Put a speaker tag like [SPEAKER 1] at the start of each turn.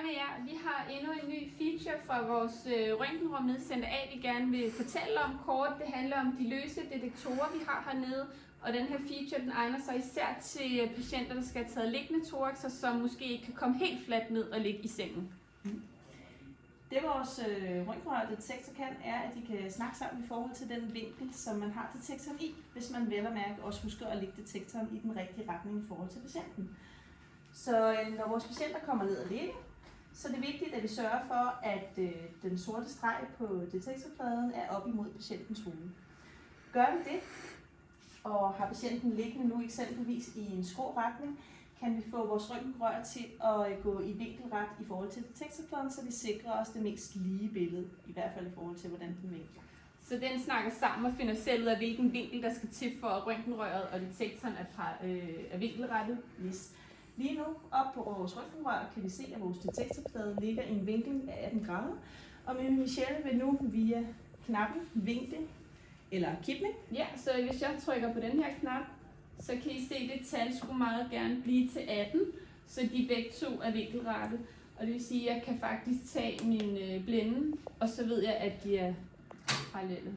[SPEAKER 1] Hej med jer. Vi har endnu en ny feature fra vores røntgenrum nede i Center A, vi gerne vil fortælle om kort. Det handler om de løse detektorer, vi har hernede. Og den her feature, den egner sig især til patienter, der skal have taget liggende thoraxer, som måske ikke kan komme helt fladt ned og ligge i sengen.
[SPEAKER 2] Det vores røntgenrørdetektor kan, er, at de kan snakke sammen i forhold til den vinkel, som man har detektoren i, hvis man vel og mærke også husker at lægge detektoren i den rigtige retning i forhold til patienten. Så når vores patienter kommer ned og ligger, så er det vigtigt, at vi sørger for, at den sorte streg på detektorpladen er op imod patientens hoved. Gør vi det, og har patienten liggende nu eksempelvis i en skrå retning, kan vi få vores røntgenrør til at gå i vinkelret i forhold til detektorpladen, så vi sikrer os det mest lige billede, i hvert fald i forhold til, hvordan den vinkler.
[SPEAKER 1] Så den snakker sammen og finder selv ud af, hvilken vinkel der skal til, for at røntgenrøret og detektoren er vinkelrettet.
[SPEAKER 2] Yes. Lige nu, op på vores røntgenrør, kan vi se, at vores detektorplade ligger i en vinkel af 18 grader. Og Michelle vil nu via knappen vinkel eller kipning.
[SPEAKER 1] Ja, så hvis jeg trykker på den her knap, så kan I se, at det tal skulle meget gerne blive til 18, så de begge to er vinkelrette. Og det vil sige, at jeg kan faktisk tage min blænde, og så ved jeg, at de er parallelle.